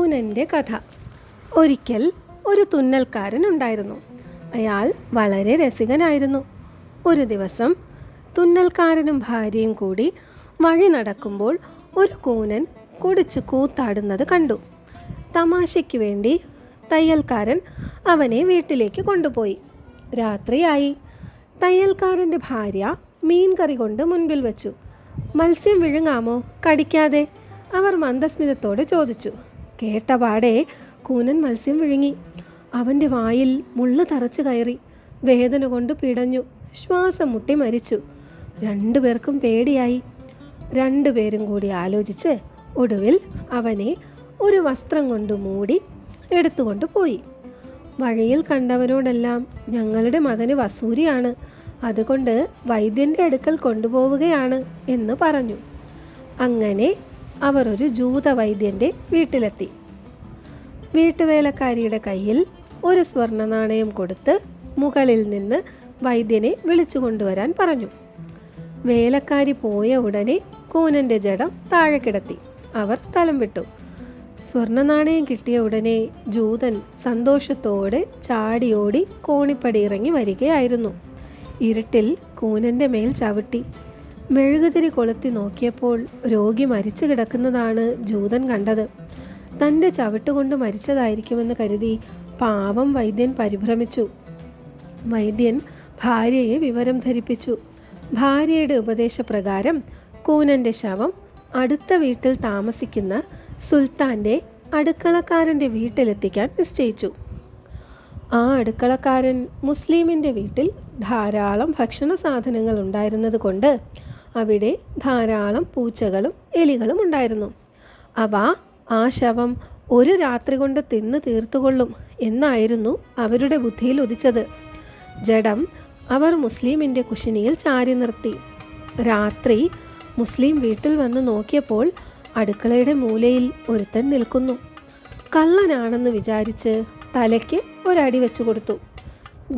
കൂനൻ്റെ കഥ. ഒരിക്കൽ ഒരു തുന്നൽക്കാരൻ ഉണ്ടായിരുന്നു. അയാൾ വളരെ രസികനായിരുന്നു. ഒരു ദിവസം തുന്നൽക്കാരനും ഭാര്യയും കൂടി വഴി നടക്കുമ്പോൾ ഒരു കൂനൻ കുടിച്ചു കൂത്താടുന്നത് കണ്ടു. തമാശയ്ക്ക് വേണ്ടി തയ്യൽക്കാരൻ അവനെ വീട്ടിലേക്ക് കൊണ്ടുപോയി. രാത്രിയായി. തയ്യൽക്കാരൻ്റെ ഭാര്യ മീൻകറി കൊണ്ട് മുൻപിൽ വച്ചു. മത്സ്യം വിഴുങ്ങാമോ, കടിക്കാതെ? അവർ മന്ദസ്മിതത്തോടെ ചോദിച്ചു. കേട്ടപാടെ കൂനൻ മത്സ്യം വിഴുങ്ങി. അവൻ്റെ വായിൽ മുള്ളു തറച്ചു കയറി. വേദന കൊണ്ട് പിടഞ്ഞു. ശ്വാസം മുട്ടി മരിച്ചു. രണ്ടുപേർക്കും പേടിയായി. രണ്ടുപേരും കൂടി ആലോചിച്ച് ഒടുവിൽ അവനെ ഒരു വസ്ത്രം കൊണ്ട് മൂടി എടുത്തുകൊണ്ട് പോയി. വഴിയിൽ കണ്ടവരോടെല്ലാം ഞങ്ങളുടെ മകന് വസൂരിയാണ്, അതുകൊണ്ട് വൈദ്യൻ്റെ അടുക്കൽ കൊണ്ടുപോവുകയാണ് എന്ന് പറഞ്ഞു. അങ്ങനെ അവർ ഒരു ജൂത വൈദ്യൻ്റെ വീട്ടിലെത്തി. വീട്ടുവേലക്കാരിയുടെ കയ്യിൽ ഒരു സ്വർണ്ണ നാണയം കൊടുത്ത് മുകളിൽ നിന്ന് വൈദ്യനെ വിളിച്ചു കൊണ്ടുവരാൻ പറഞ്ഞു. വേലക്കാരി പോയ ഉടനെ കൂനൻ്റെ ജഡം താഴെ കിടത്തി. അവർ സ്ഥലം വിട്ടു. സ്വർണ്ണ നാണയം കിട്ടിയ ഉടനെ ജൂതൻ സന്തോഷത്തോടെ ചാടിയോടി കോണിപ്പടി ഇറങ്ങി വരികയായിരുന്നു. ഇരുട്ടിൽ കൂനൻ്റെ മേൽ ചവിട്ടി. മെഴുകുതിരി കൊളുത്തി നോക്കിയപ്പോൾ രോഗി മരിച്ചു കിടക്കുന്നതാണ് ജൂതൻ കണ്ടത്. തൻ്റെ ചവിട്ടുകൊണ്ട് മരിച്ചതായിരിക്കുമെന്ന് കരുതി പാവം വൈദ്യൻ പരിഭ്രമിച്ചു. വൈദ്യൻ ഭാര്യയെ വിവരം ധരിപ്പിച്ചു. ഭാര്യയുടെ ഉപദേശപ്രകാരം കൂനൻ്റെ ശവം അടുത്ത വീട്ടിൽ താമസിക്കുന്ന സുൽത്താൻ്റെ അടുക്കളക്കാരൻ്റെ വീട്ടിലെത്തിക്കാൻ നിശ്ചയിച്ചു. ആ അടുക്കളക്കാരൻ മുസ്ലിമിൻ്റെ വീട്ടിൽ ധാരാളം ഭക്ഷണ സാധനങ്ങൾ ഉണ്ടായിരുന്നത് കൊണ്ട് അവിടെ ധാരാളം പൂച്ചകളും എലികളും ഉണ്ടായിരുന്നു. അവ ആ ശവം ഒരു രാത്രി കൊണ്ട് തിന്ന് തീർത്തുകൊള്ളും എന്നായിരുന്നു അവരുടെ ബുദ്ധിയിൽ ഉദിച്ചത്. ജഡം അവർ മുസ്ലിമിൻ്റെ കുശിനിയിൽ ചാരി നിർത്തി. രാത്രി മുസ്ലിം വീട്ടിൽ വന്ന് നോക്കിയപ്പോൾ അടുക്കളയുടെ മൂലയിൽ ഒരുത്തൻ നിൽക്കുന്നു. കള്ളനാണെന്ന് വിചാരിച്ച് തലയ്ക്ക് ഒരടി വെച്ചു കൊടുത്തു.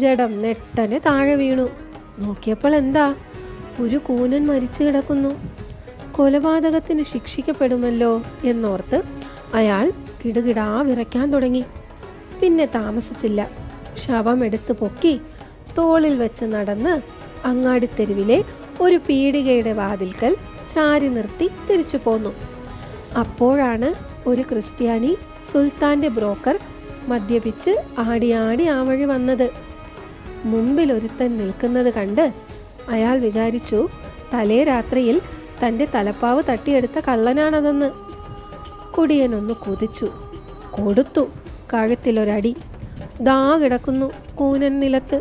ജഡം നെട്ടനെ താഴെ വീണു. നോക്കിയപ്പോൾ എന്താ, ഒരു കൂനൻ മരിച്ചു കിടക്കുന്നു. കൊലപാതകത്തിന് ശിക്ഷിക്കപ്പെടുമല്ലോ എന്നോർത്ത് അയാൾ കിടുകിടാ വിറയ്ക്കാൻ തുടങ്ങി. പിന്നെ താമസിച്ചില്ല. ശവം എടുത്ത് പൊക്കി തോളിൽ വെച്ച് നടന്ന് അങ്ങാടിത്തെരുവിലെ ഒരു പീടികയുടെ വാതിൽക്കൽ ചാരി നിർത്തി തിരിച്ചു പോന്നു. അപ്പോഴാണ് ഒരു ക്രിസ്ത്യാനി സുൽത്താൻ്റെ ബ്രോക്കർ മദ്യപിച്ച് ആടിയാടി ആ വഴി വന്നത്. മുമ്പിൽ ഒരുത്തൻ നിൽക്കുന്നത് കണ്ട് അയാൾ വിചാരിച്ചു തലേ രാത്രിയിൽ തൻ്റെ തലപ്പാവ് തട്ടിയെടുത്ത കള്ളനാണതെന്ന്. കുടിയനൊന്ന് കുതിച്ചു. കൊടുത്തു കഴുത്തിലൊരടി. ദാ കിടക്കുന്നു കൂനൻ നിലത്ത്.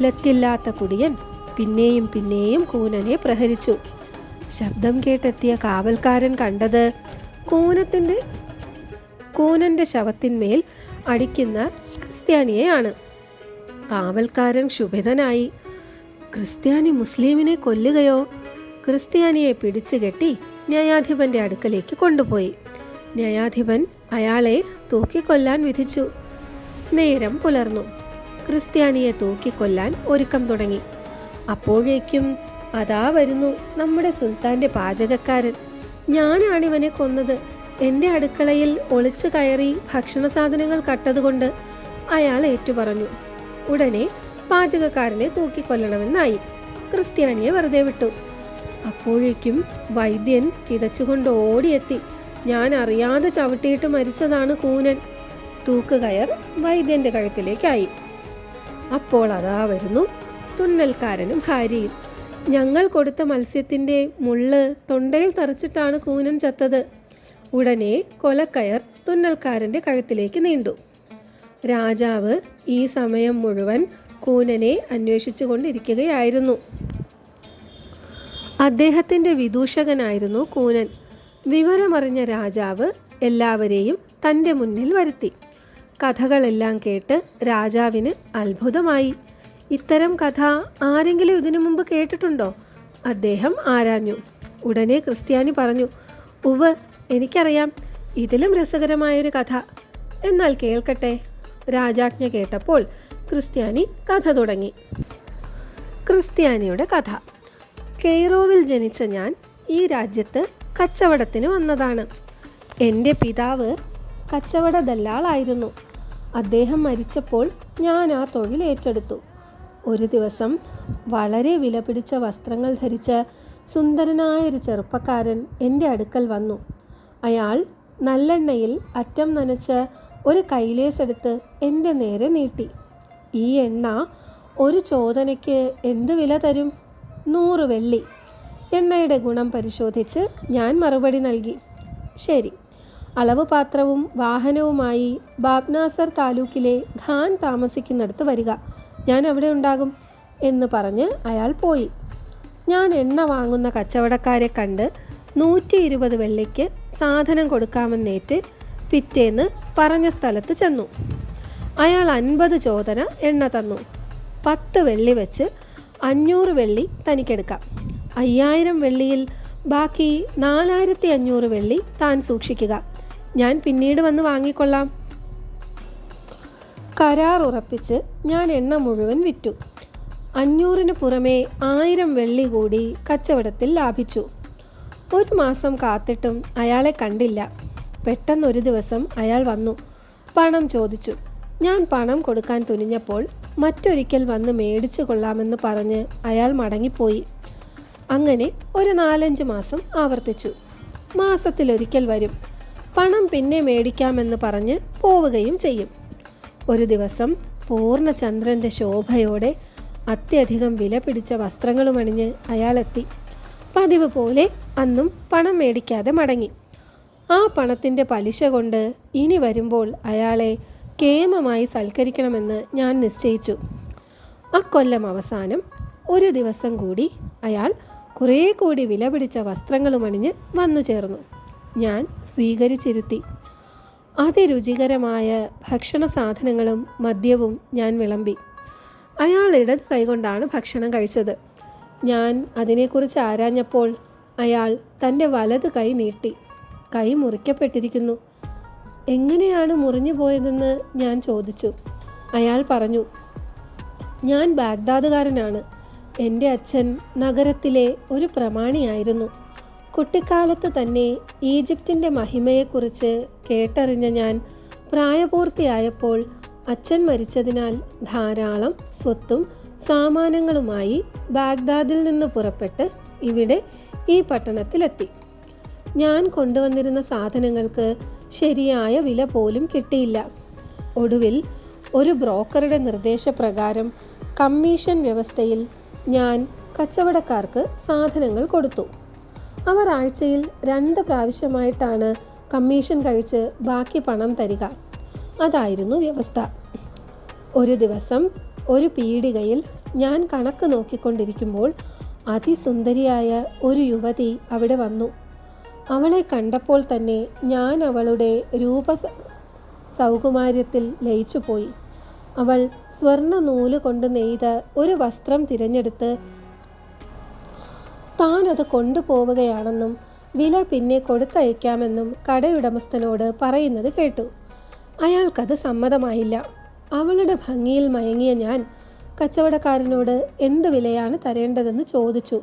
ലക്കില്ലാത്ത കുടിയൻ പിന്നെയും പിന്നെയും കൂനനെ പ്രഹരിച്ചു. ശബ്ദം കേട്ടെത്തിയ കാവൽക്കാരൻ കണ്ടത് കൂനൻ്റെ ശവത്തിന്മേൽ അടിക്കുന്ന ക്രിസ്ത്യാനിയെയാണ്. കാവൽക്കാരൻ ക്ഷുഭിതനായി. ക്രിസ്ത്യാനി മുസ്ലിമിനെ കൊല്ലുകയോ? ക്രിസ്ത്യാനിയെ പിടിച്ചു കെട്ടി ന്യായാധിപൻ്റെ അടുക്കലേക്ക് കൊണ്ടുപോയി. ന്യായാധിപൻ അയാളെ തൂക്കിക്കൊല്ലാൻ വിധിച്ചു. നേരം പുലർന്നു. ക്രിസ്ത്യാനിയെ തൂക്കിക്കൊല്ലാൻ ഒരുക്കം തുടങ്ങി. അപ്പോഴേക്കും അതാ വരുന്നു നമ്മുടെ സുൽത്താൻ്റെ പാചകക്കാരൻ. ഞാനാണിവനെ കൊന്നത്. എൻ്റെ അടുക്കളയിൽ ഒളിച്ചു കയറി ഭക്ഷണ സാധനങ്ങൾ കട്ടതുകൊണ്ട് അയാൾ ഏറ്റുപറഞ്ഞു. ഉടനെ പാചകക്കാരനെ തൂക്കിക്കൊല്ലണമെന്നായി. ക്രിസ്ത്യാനിയെ വെറുതെ വിട്ടു. അപ്പോഴേക്കും വൈദ്യൻ കിതച്ചുകൊണ്ട് ഓടിയെത്തി. ഞാൻ അറിയാതെ ചവിട്ടിയിട്ട് മരിച്ചതാണ് കൂനൻ. തൂക്കുകയർ വൈദ്യൻ്റെ കഴുത്തിലേക്കായി. അപ്പോൾ അതാ വരുന്നു തുന്നൽക്കാരനും ഭാര്യയും. ഞങ്ങൾ കൊടുത്ത മത്സ്യത്തിൻ്റെ മുള്ള് തൊണ്ടയിൽ തറച്ചിട്ടാണ് കൂനൻ ചത്തത്. ഉടനെ കൊലക്കയർ തുന്നൽക്കാരൻ്റെ കഴുത്തിലേക്ക് നീണ്ടു. രാജാവ് ഈ സമയം മുഴുവൻ കൂനനെ അന്വേഷിച്ചു കൊണ്ടിരിക്കുകയായിരുന്നു. അദ്ദേഹത്തിൻ്റെ വിദൂഷകനായിരുന്നു കൂനൻ. വിവരമറിഞ്ഞ രാജാവ് എല്ലാവരെയും തൻ്റെ മുന്നിൽ വരുത്തി. കഥകളെല്ലാം കേട്ട് രാജാവിന് അത്ഭുതമായി. ഇത്തരം കഥ ആരെങ്കിലും ഇതിനു മുമ്പ് കേട്ടിട്ടുണ്ടോ? അദ്ദേഹം ആരാഞ്ഞു. ഉടനെ ക്രിസ്ത്യാനി പറഞ്ഞു, ഉവ്വ്, എനിക്കറിയാം, ഇതിലും രസകരമായൊരു കഥ. എന്നാൽ കേൾക്കട്ടെ. രാജാജ്ഞ കേട്ടപ്പോൾ ക്രിസ്ത്യാനി കഥ തുടങ്ങി. ക്രിസ്ത്യാനിയുടെ കഥ. കെയ്റോവിൽ ജനിച്ച ഞാൻ ഈ രാജ്യത്ത് കച്ചവടത്തിന് വന്നതാണ്. എൻ്റെ പിതാവ് കച്ചവട ദല്ലാളായിരുന്നു. അദ്ദേഹം മരിച്ചപ്പോൾ ഞാൻ ആ തൊഴിൽ ഏറ്റെടുത്തു. ഒരു ദിവസം വളരെ വിലപിടിച്ച വസ്ത്രങ്ങൾ ധരിച്ച സുന്ദരനായൊരു ചെറുപ്പക്കാരൻ എൻ്റെ അടുക്കൽ വന്നു. അയാൾ നല്ലെണ്ണയിൽ അറ്റം നനച്ച് ഒരു കൈലേസ് എടുത്ത് എൻ്റെ നേരെ നീട്ടി. ഈ എണ്ണ ഒരു ചോദനയ്ക്ക് എന്ത് വില തരും? 100 വെള്ളി. എണ്ണയുടെ ഗുണം പരിശോധിച്ച് ഞാൻ മറുപടി നൽകി. ശരി, അളവ് പാത്രവും വാഹനവുമായി ബാബ്നാസർ താലൂക്കിലെ ഖാൻ താമസിക്കുന്നിടത്ത് വരിക, ഞാൻ അവിടെ ഉണ്ടാകും എന്ന് പറഞ്ഞ് അയാൾ പോയി. ഞാൻ എണ്ണ വാങ്ങുന്ന കച്ചവടക്കാരെ കണ്ട് 120 വെള്ളിക്ക് സാധനം കൊടുക്കാമെന്നേറ്റ് പിറ്റേന്ന് പറഞ്ഞ സ്ഥലത്ത് ചെന്നു. അയാൾ 50 ചോദന എണ്ണ തന്നു. 10 വെള്ളി വെച്ച് 500 വെള്ളി തനിക്കെടുക്കാം. 5000 വെള്ളിയിൽ ബാക്കി 4500 വെള്ളി താൻ സൂക്ഷിക്കുക, ഞാൻ പിന്നീട് വന്ന് വാങ്ങിക്കൊള്ളാം. കരാർ ഉറപ്പിച്ച് ഞാൻ എണ്ണ മുഴുവൻ വിറ്റു. 500-ന് പുറമെ 1000 വെള്ളി കൂടി കച്ചവടത്തിൽ ലാഭിച്ചു. 1 മാസം കാത്തിട്ടും അയാളെ കണ്ടില്ല. പെട്ടെന്നൊരു ദിവസം അയാൾ വന്നു. പണം ചോദിച്ചു. ഞാൻ പണം കൊടുക്കാൻ തുനിഞ്ഞപ്പോൾ മറ്റൊരിക്കൽ വന്ന് മേടിച്ചു കൊള്ളാമെന്ന് പറഞ്ഞ് അയാൾ മടങ്ങിപ്പോയി. അങ്ങനെ ഒരു 4-5 മാസം ആവർത്തിച്ചു. മാസത്തിലൊരിക്കൽ വരും, പണം പിന്നെ മേടിക്കാമെന്ന് പറഞ്ഞ് പോവുകയും ചെയ്യും. ഒരു ദിവസം പൂർണ്ണചന്ദ്രൻ്റെ ശോഭയോടെ അത്യധികം വില പിടിച്ച വസ്ത്രങ്ങളുമണിഞ്ഞ് അയാളെത്തി. പതിവ് പോലെ അന്നും പണം മേടിക്കാതെ മടങ്ങി. ആ പണത്തിൻ്റെ പലിശ കൊണ്ട് ഇനി വരുമ്പോൾ അയാളെ കേമമായി സൽക്കരിക്കണമെന്ന് ഞാൻ നിശ്ചയിച്ചു. അക്കൊല്ലം അവസാനം ഒരു ദിവസം കൂടി അയാൾ കുറേ കൂടി വില പിടിച്ച വസ്ത്രങ്ങളുമണിഞ്ഞ് വന്നു ചേർന്നു. ഞാൻ സ്വീകരിച്ചിരുത്തി. അതിരുചികരമായ ഭക്ഷണ സാധനങ്ങളും മദ്യവും ഞാൻ വിളമ്പി. അയാൾ ഇടത് കൈകൊണ്ടാണ് ഭക്ഷണം കഴിച്ചത്. ഞാൻ അതിനെക്കുറിച്ച് ആരാഞ്ഞപ്പോൾ അയാൾ തൻ്റെ വലത് കൈ നീട്ടി. കൈ മുറിക്കപ്പെട്ടിരിക്കുന്നു. എങ്ങനെയാണ് മുറിഞ്ഞു പോയതെന്ന് ഞാൻ ചോദിച്ചു. അയാൾ പറഞ്ഞു, ഞാൻ ബാഗ്ദാദുകാരനാണ്. എൻ്റെ അച്ഛൻ നഗരത്തിലെ ഒരു പ്രമാണിയായിരുന്നു. കുട്ടിക്കാലത്ത് തന്നെ ഈജിപ്തിൻ്റെ മഹിമയെക്കുറിച്ച് കേട്ടറിഞ്ഞ ഞാൻ പ്രായപൂർത്തിയായപ്പോൾ അച്ഛൻ മരിച്ചതിനാൽ ധാരാളം സ്വത്തും സാമാനങ്ങളുമായി ബാഗ്ദാദിൽ നിന്ന് പുറപ്പെട്ട് ഇവിടെ ഈ പട്ടണത്തിലെത്തി. ഞാൻ കൊണ്ടുവന്നിരുന്ന സാധനങ്ങൾക്ക് ശരിയായ വില പോലും കിട്ടിയില്ല. ഒടുവിൽ ഒരു ബ്രോക്കറുടെ നിർദ്ദേശപ്രകാരം കമ്മീഷൻ വ്യവസ്ഥയിൽ ഞാൻ കച്ചവടക്കാർക്ക് സാധനങ്ങൾ കൊടുത്തു. അവർ ആഴ്ചയിൽ 2 പ്രാവശ്യമായിട്ടാണ് കമ്മീഷൻ കഴിച്ച് ബാക്കി പണം തരിക. അതായിരുന്നു വ്യവസ്ഥ. ഒരു ദിവസം ഒരു പീടികയിൽ ഞാൻ കണക്ക് നോക്കിക്കൊണ്ടിരിക്കുമ്പോൾ അതിസുന്ദരിയായ ഒരു യുവതി അവിടെ വന്നു. അവളെ കണ്ടപ്പോൾ തന്നെ ഞാൻ അവളുടെ സൗകുമാര്യത്തിൽ ലയിച്ചുപോയി. അവൾ സ്വർണ്ണ നൂല് കൊണ്ട് നെയ്ത ഒരു വസ്ത്രം തിരഞ്ഞെടുത്ത് താൻ അത് കൊണ്ടുപോവുകയാണെന്നും വില പിന്നെ കൊടുത്തയക്കാമെന്നും കടയുടമസ്ഥനോട് പറയുന്നത് കേട്ടു. അയാൾക്കത് സമ്മതമായില്ല. അവളുടെ ഭംഗിയിൽ മയങ്ങിയ ഞാൻ കച്ചവടക്കാരനോട് എന്ത് വിലയാണ് തരേണ്ടതെന്ന് ചോദിച്ചു.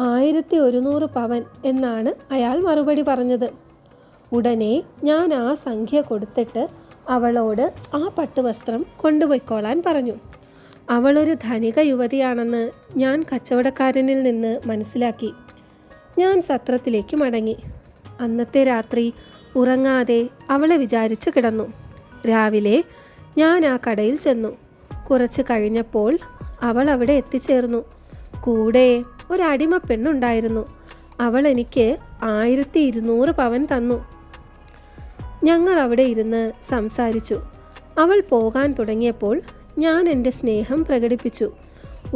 1100 പവൻ എന്നാണ് അയാൾ മറുപടി പറഞ്ഞത്. ഉടനെ ഞാൻ ആ സംഖ്യ കൊടുത്തിട്ട് അവളോട് ആ പട്ടുവസ്ത്രം കൊണ്ടുപോയിക്കോളാൻ പറഞ്ഞു. അവളൊരു ധനിക യുവതിയാണെന്ന് ഞാൻ കച്ചവടക്കാരനിൽ നിന്ന് മനസ്സിലാക്കി. ഞാൻ സത്രത്തിലേക്ക് മടങ്ങി. അന്നത്തെ രാത്രി ഉറങ്ങാതെ അവളെ വിചാരിച്ച് കിടന്നു. രാവിലെ ഞാൻ ആ കടയിൽ ചെന്നു. കുറച്ച് കഴിഞ്ഞപ്പോൾ അവൾ അവിടെ എത്തിച്ചേർന്നു. കൂടെ ഒരു അടിമ പെണ്ണുണ്ടായിരുന്നു. അവൾ എനിക്ക് 1200 പവൻ തന്നു. ഞങ്ങൾ അവിടെ ഇരുന്ന് സംസാരിച്ചു. അവൾ പോകാൻ തുടങ്ങിയപ്പോൾ ഞാൻ എൻ്റെ സ്നേഹം പ്രകടിപ്പിച്ചു.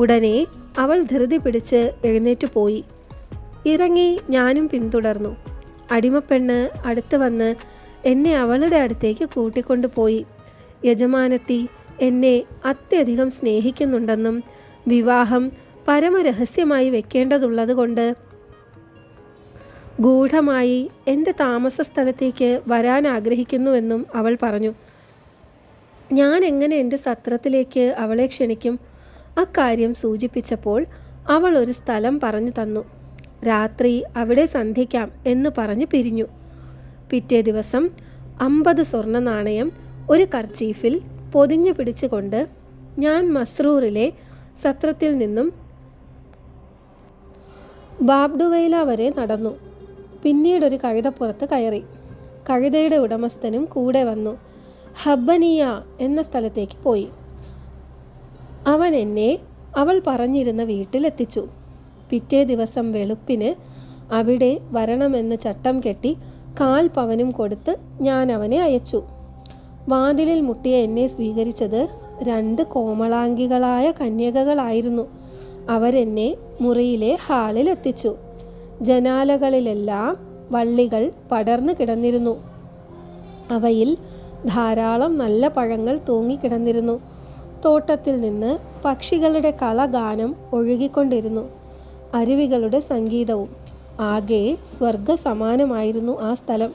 ഉടനെ അവൾ ധൃതി പിടിച്ച് എഴുന്നേറ്റ് പോയി. ഇറങ്ങി ഞാനും പിന്തുടർന്നു. അടിമപ്പെണ്ണ് അടുത്ത് വന്ന് എന്നെ അവളുടെ അടുത്തേക്ക് കൂട്ടിക്കൊണ്ടു പോയി. യജമാനത്തി എന്നെ അത്യധികം സ്നേഹിക്കുന്നുണ്ടെന്നും വിവാഹം പരമരഹസ്യമായി വെക്കേണ്ടതുള്ളത് കൊണ്ട് ഗൂഢമായി എൻ്റെ താമസ സ്ഥലത്തേക്ക് വരാൻ ആഗ്രഹിക്കുന്നുവെന്നും അവൾ പറഞ്ഞു. ഞാൻ എങ്ങനെ എൻ്റെ സത്രത്തിലേക്ക് അവളെ ക്ഷണിക്കും? അക്കാര്യം സൂചിപ്പിച്ചപ്പോൾ അവൾ ഒരു സ്ഥലം പറഞ്ഞു തന്നു. രാത്രി അവിടെ സന്ധിക്കാം എന്ന് പറഞ്ഞ് പിരിഞ്ഞു. പിറ്റേ ദിവസം 50 സ്വർണ്ണ നാണയം ഒരു കർച്ചീഫിൽ പൊതിഞ്ഞു പിടിച്ചുകൊണ്ട് ഞാൻ മസ്രൂറിലെ സത്രത്തിൽ നിന്നും ബാബ്ഡുവൈല വരെ നടന്നു. പിന്നീടൊരു കഴുതപ്പുറത്ത് കയറി. കഴുതയുടെ ഉടമസ്ഥനും കൂടെ വന്നു. ഹബ്ബനിയ എന്ന സ്ഥലത്തേക്ക് പോയി. അവൻ എന്നെ അവൾ പറഞ്ഞിരുന്ന വീട്ടിലെത്തിച്ചു. പിറ്റേ ദിവസം വെളുപ്പിന് അവിടെ വരണമെന്ന് ചട്ടം കെട്ടി 1/4 പവനും കൊടുത്ത് ഞാൻ അവനെ അയച്ചു. വാതിലിൽ മുട്ടിയ എന്നെ സ്വീകരിച്ചത് 2 കോമളാംഗികളായ കന്യകകളായിരുന്നു. അവരെന്നെ മുറിയിലെ ഹാളിലെത്തിച്ചു. ജനാലകളിലെല്ലാം വള്ളികൾ പടർന്നു കിടന്നിരുന്നു. അവയിൽ ധാരാളം നല്ല പഴങ്ങൾ തൂങ്ങിക്കിടന്നിരുന്നു. തോട്ടത്തിൽ നിന്ന് പക്ഷികളുടെ കളഗാനം ഒഴുകിക്കൊണ്ടിരുന്നു. അരുവികളുടെ സംഗീതവും. ആകെ സ്വർഗ സമാനമായിരുന്നു ആ സ്ഥലം.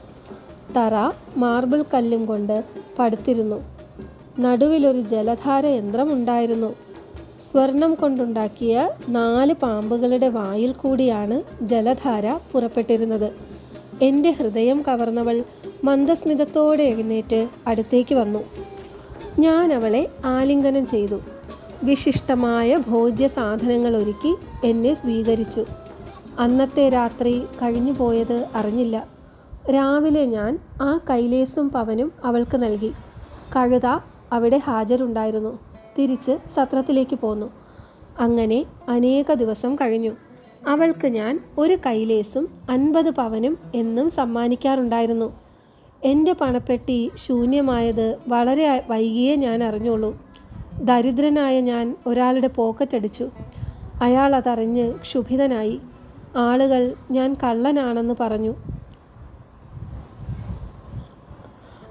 തറ മാർബിൾ കല്ലും കൊണ്ട് പടുത്തിരുന്നു. നടുവിലൊരു ജലധാര യന്ത്രമുണ്ടായിരുന്നു. സ്വർണം കൊണ്ടുണ്ടാക്കിയ 4 പാമ്പുകളുടെ വായിൽ കൂടിയാണ് ജലധാര പുറപ്പെട്ടിരുന്നത്. എൻ്റെ ഹൃദയം കവർന്നവൾ മന്ദസ്മിതത്തോടെ എഴുന്നേറ്റ് അടുത്തേക്ക് വന്നു. ഞാൻ അവളെ ആലിംഗനം ചെയ്തു. വിശിഷ്ടമായ ഭോജ്യ സാധനങ്ങൾ ഒരുക്കി എന്നെ സ്വീകരിച്ചു. അന്നത്തെ രാത്രി കഴിഞ്ഞു പോയത് അറിഞ്ഞില്ല. രാവിലെ ഞാൻ ആ കൈലേസും പവനും അവൾക്ക് നൽകി. കഴുത അവിടെ ഹാജരുണ്ടായിരുന്നു. തിരിച്ച് സത്രത്തിലേക്ക് പോന്നു. അങ്ങനെ അനേക ദിവസം കഴിഞ്ഞു. അവൾക്ക് ഞാൻ ഒരു കൈലേസും 50 പവനും എന്നും സമ്മാനിക്കാറുണ്ടായിരുന്നു. എൻ്റെ പണപ്പെട്ടി ശൂന്യമായത് വളരെ വൈകിയേ ഞാൻ അറിഞ്ഞുള്ളൂ. ദരിദ്രനായ ഞാൻ ഒരാളുടെ പോക്കറ്റടിച്ചു. അയാൾ അതറിഞ്ഞ് ക്ഷുഭിതനായി. ആളുകൾ ഞാൻ കള്ളനാണെന്ന് പറഞ്ഞു.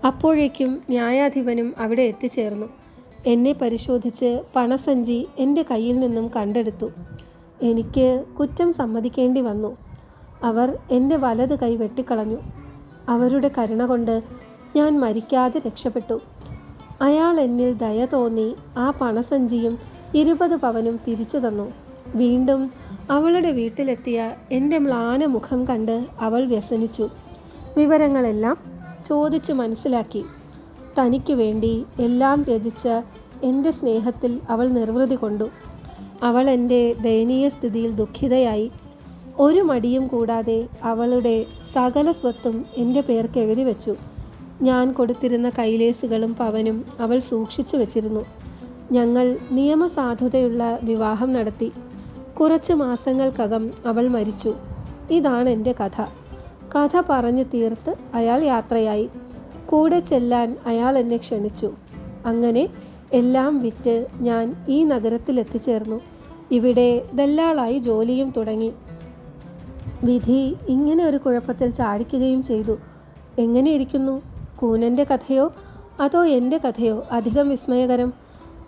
അപ്പോഴേക്കും ന്യായാധിപനും അവിടെ എത്തിച്ചേർന്നു. എന്നെ പരിശോധിച്ച് പണസഞ്ചി എൻ്റെ കയ്യിൽ നിന്നും കണ്ടെടുത്തു. എനിക്ക് കുറ്റം സമ്മതിക്കേണ്ടി വന്നു. അവർ എൻ്റെ വലത് കൈ വെട്ടിക്കളഞ്ഞു. അവരുടെ കരുണ കൊണ്ട് ഞാൻ മരിക്കാതെ രക്ഷപ്പെട്ടു. അയാൾ എന്നിൽ ദയ തോന്നി ആ പണസഞ്ചിയും 20 പവനും തിരിച്ചു തന്നു. വീണ്ടും അവളുടെ വീട്ടിലെത്തിയ എൻ്റെ മ്ലാന മുഖം കണ്ട് അവൾ വ്യസനിച്ചു. വിവരങ്ങളെല്ലാം ചോദിച്ച് മനസ്സിലാക്കി. തനിക്ക് വേണ്ടി എല്ലാം ത്യജിച്ച എൻ്റെ സ്നേഹത്തിൽ അവൾ നിർവൃതി കൊണ്ടു. അവൾ എൻ്റെ ദയനീയ സ്ഥിതിയിൽ ദുഃഖിതയായി. ഒരു മടിയും കൂടാതെ അവളുടെ സകല സ്വത്തും എൻ്റെ പേർക്ക് എഴുതി വെച്ചു. ഞാൻ കൊടുത്തിരുന്ന കൈലേസുകളും പവനും അവൾ സൂക്ഷിച്ചു വച്ചിരുന്നു. ഞങ്ങൾ നിയമസാധുതയുള്ള വിവാഹം നടത്തി. കുറച്ച് മാസങ്ങൾക്കകം അവൾ മരിച്ചു. ഇതാണ് എൻ്റെ കഥ. കഥ പറഞ്ഞു തീർത്ത് അയാൾ യാത്രയായി. കൂടെ ചെല്ലാൻ അയാൾ എന്നെ ക്ഷണിച്ചു. അങ്ങനെ എല്ലാം വിറ്റ് ഞാൻ ഈ നഗരത്തിൽ എത്തിച്ചേർന്നു. ഇവിടെ ദല്ലാളായി ജോലിയും തുടങ്ങി. വിധി ഇങ്ങനെ ഒരു കുഴപ്പത്തിൽ ചാടിക്കുകയും ചെയ്തു. എങ്ങനെയിരിക്കുന്നു? കൂനൻ്റെ കഥയോ അതോ എൻ്റെ കഥയോ അധികം വിസ്മയകരം?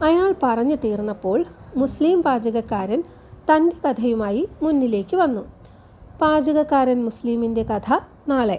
അയാൾ പറഞ്ഞു തീർന്നപ്പോൾ മുസ്ലിം പാചകക്കാരൻ തൻ്റെ കഥയുമായി മുന്നിലേക്ക് വന്നു. പാചകക്കാരൻ മുസ്ലിമിൻ്റെ കഥ നാളെ.